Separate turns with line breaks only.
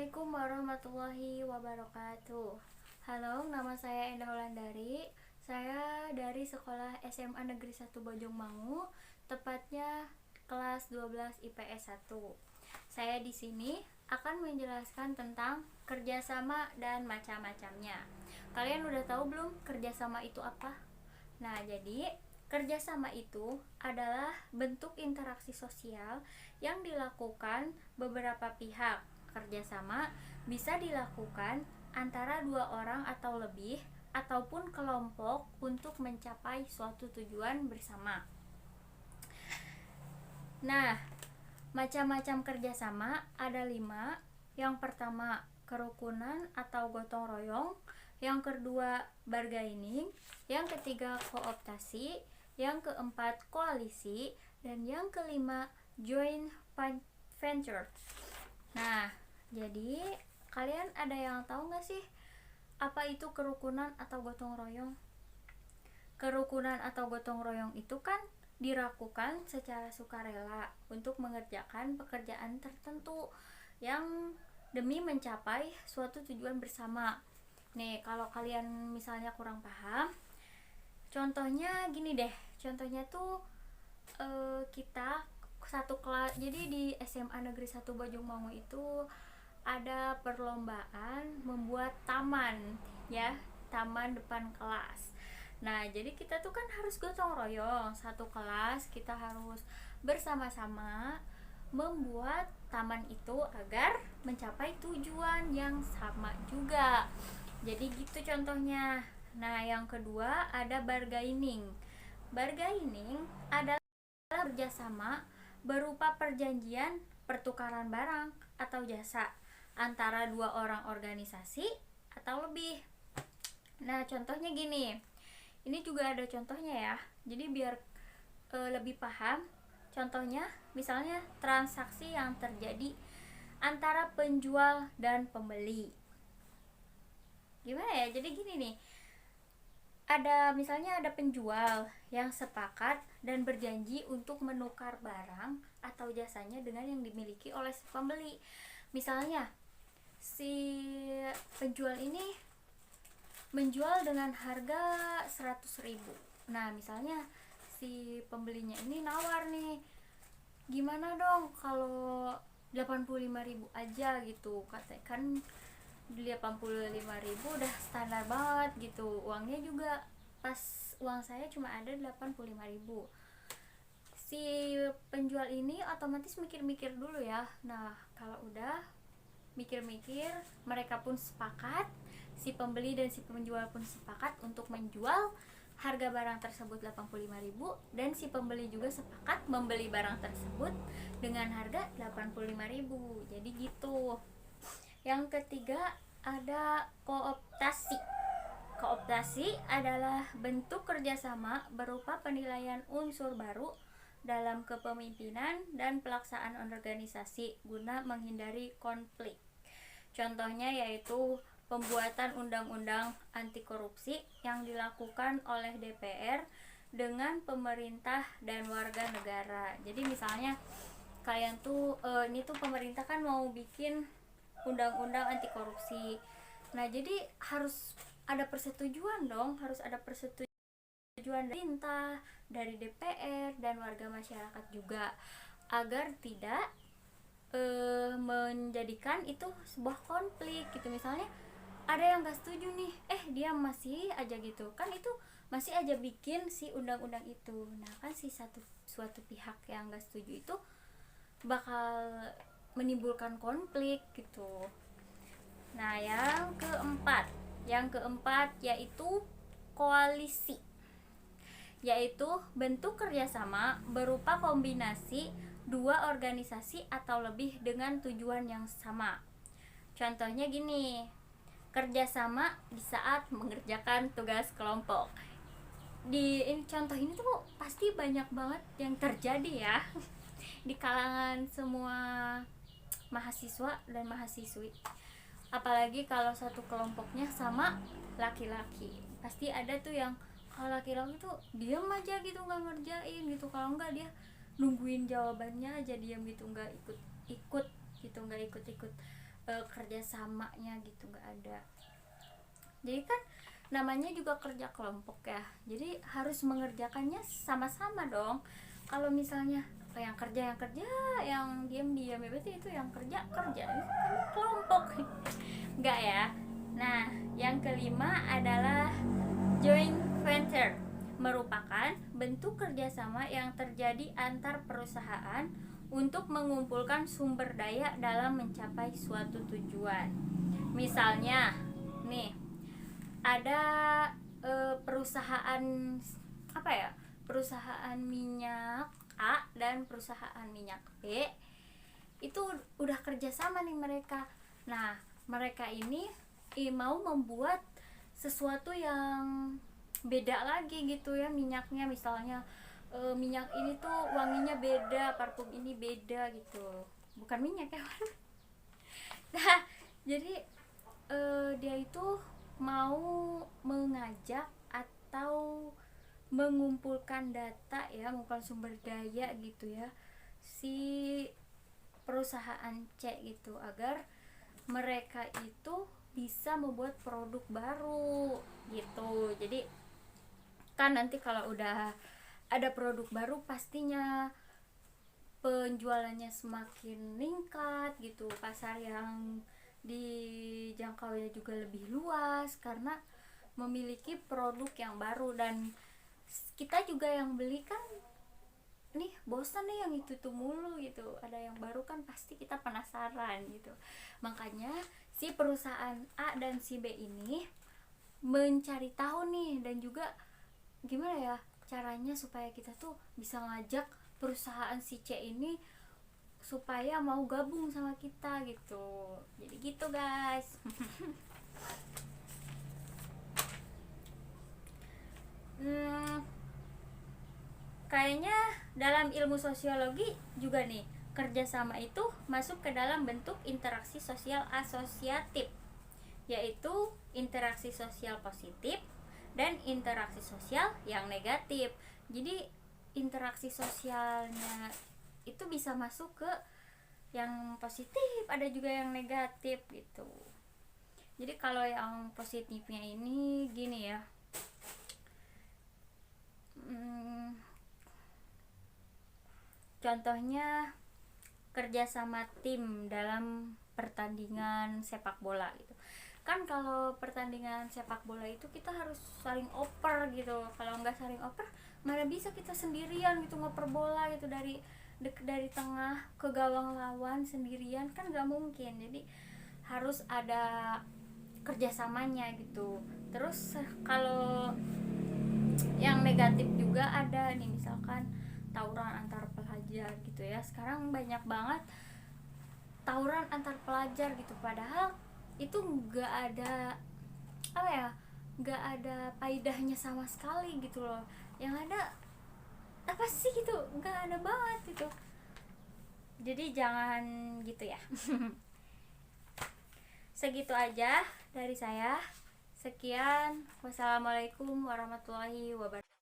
Assalamualaikum warahmatullahi wabarakatuh. Halo, nama saya Endah Wulandari. Saya dari sekolah SMA Negeri 1 Bojongmangu, tepatnya kelas 12 IPS 1. Saya di sini akan menjelaskan tentang kerjasama dan macam-macamnya. Kalian udah tahu belum kerjasama itu apa? Nah, jadi kerjasama itu adalah bentuk interaksi sosial yang dilakukan beberapa pihak. Kerjasama bisa dilakukan antara dua orang atau lebih, ataupun kelompok untuk mencapai suatu tujuan bersama. Nah, macam-macam kerjasama ada 5. Yang pertama, kerukunan atau gotong royong. Yang kedua, bargaining. Yang ketiga, kooptasi. Yang keempat, koalisi. Dan yang kelima, joint venture. Nah, jadi kalian ada yang tahu gak sih apa itu kerukunan atau gotong royong? Kerukunan atau gotong royong itu kan dilakukan secara sukarela untuk mengerjakan pekerjaan tertentu yang demi mencapai suatu tujuan bersama. Nih, kalau kalian misalnya kurang paham, contohnya gini deh. Contohnya tuh kita satu kelas. Jadi di SMA Negeri 1 Bojongmangu itu ada perlombaan membuat taman, ya, taman depan kelas. Nah, jadi kita tuh kan harus gotong royong, satu kelas kita harus bersama-sama membuat taman itu agar mencapai tujuan yang sama juga. Jadi gitu contohnya. Nah, yang kedua ada bargaining. Bargaining adalah kerjasama berupa perjanjian pertukaran barang atau jasa antara dua orang organisasi atau lebih. Nah, contohnya gini. Ini juga ada contohnya ya. Jadi biar lebih paham. Contohnya misalnya transaksi yang terjadi antara penjual dan pembeli. Gimana ya? Jadi gini nih. Misalnya ada penjual yang sepakat dan berjanji untuk menukar barang atau jasanya dengan yang dimiliki oleh si pembeli. Misalnya si penjual ini menjual dengan harga 100.000. Nah, misalnya si pembelinya ini nawar nih, gimana dong kalau 85.000 aja gitu. Katakan 85.000 udah standar banget gitu. Uangnya juga pas uang saya cuma ada 85.000. Si penjual ini otomatis mikir-mikir dulu ya. Nah, kalau udah mikir-mikir, mereka pun sepakat, si pembeli dan si penjual pun sepakat untuk menjual harga barang tersebut 85.000 dan si pembeli juga sepakat membeli barang tersebut dengan harga 85.000. Jadi gitu. Yang ketiga ada kooptasi. Kooptasi adalah bentuk kerjasama berupa penilaian unsur baru dalam kepemimpinan dan pelaksanaan organisasi guna menghindari konflik. Contohnya yaitu pembuatan undang-undang anti korupsi yang dilakukan oleh DPR dengan pemerintah dan warga negara. Jadi misalnya kalian tuh ini tuh pemerintah kan mau bikin undang-undang anti korupsi. Nah, jadi harus ada persetujuan dong, harus ada persetujuan dari pemerintah, dari DPR dan warga masyarakat juga, agar tidak menjadikan itu sebuah konflik gitu. Misalnya ada yang gak setuju nih, dia masih aja gitu kan, itu masih aja bikin si undang-undang itu. Nah, kan si suatu pihak yang gak setuju itu bakal menimbulkan konflik gitu. Nah, yang keempat yaitu koalisi, yaitu bentuk kerjasama berupa kombinasi dua organisasi atau lebih dengan tujuan yang sama. Contohnya gini, kerjasama di saat mengerjakan tugas kelompok. Contoh ini tuh pasti banyak banget yang terjadi ya di kalangan semua mahasiswa dan mahasiswi. Apalagi kalau satu kelompoknya sama laki-laki, pasti ada tuh yang kalau laki-laki tuh diam aja gitu, nggak ngerjain gitu. Kalau nggak dia nungguin jawabannya aja diam gitu, nggak ikut gitu, nggak ikut kerjasamanya gitu, nggak ada. Jadi kan namanya juga kerja kelompok ya, jadi harus mengerjakannya sama-sama dong. Kalau misalnya yang kerja yang diam-diam, berarti itu yang kerja itu kan kelompok. Enggak ya. Nah, yang kelima adalah joint venture, merupakan bentuk kerjasama yang terjadi antar perusahaan untuk mengumpulkan sumber daya dalam mencapai suatu tujuan. Misalnya nih, ada perusahaan apa ya, perusahaan minyak A dan perusahaan minyak B, itu udah kerjasama nih mereka. Nah, mereka ini mau membuat sesuatu yang beda lagi gitu ya, minyaknya misalnya minyak ini tuh wanginya beda, parfum ini beda gitu, bukan minyak ya. Nah, jadi dia itu mau mengajak atau mengumpulkan data ya, mengumpulkan sumber daya gitu ya, si perusahaan C gitu, agar mereka itu bisa membuat produk baru gitu. Jadi kan nanti kalau udah ada produk baru, pastinya penjualannya semakin meningkat gitu, pasar yang dijangkaunya juga lebih luas karena memiliki produk yang baru. Dan kita juga yang beli kan nih bosan nih yang itu tuh mulu gitu, ada yang baru kan pasti kita penasaran gitu. Makanya si perusahaan A dan si B ini mencari tahu nih, dan juga gimana ya caranya supaya kita tuh bisa ngajak perusahaan si C ini supaya mau gabung sama kita gitu. Jadi gitu guys. Kayaknya dalam ilmu sosiologi juga nih, kerjasama itu masuk ke dalam bentuk interaksi sosial asosiatif, yaitu interaksi sosial positif dan interaksi sosial yang negatif. Jadi interaksi sosialnya itu bisa masuk ke yang positif, ada juga yang negatif gitu. Jadi kalau yang positifnya ini gini ya, contohnya kerjasama tim dalam pertandingan sepak bola gitu kan. Kalau pertandingan sepak bola itu kita harus saling oper gitu, kalau nggak saling oper mana bisa kita sendirian gitu ngoper bola gitu dari tengah ke gawang lawan sendirian, kan nggak mungkin. Jadi harus ada kerjasamanya gitu. Terus kalau yang negatif juga ada nih, misalkan tawuran antar pelajar gitu ya. Sekarang banyak banget tawuran antar pelajar gitu, padahal itu nggak ada apa ya, nggak ada faedahnya sama sekali gitu loh. Yang ada apa sih gitu, nggak ada banget gitu. Jadi jangan gitu ya. Segitu aja dari saya. Sekian, wassalamualaikum warahmatullahi wabarakatuh.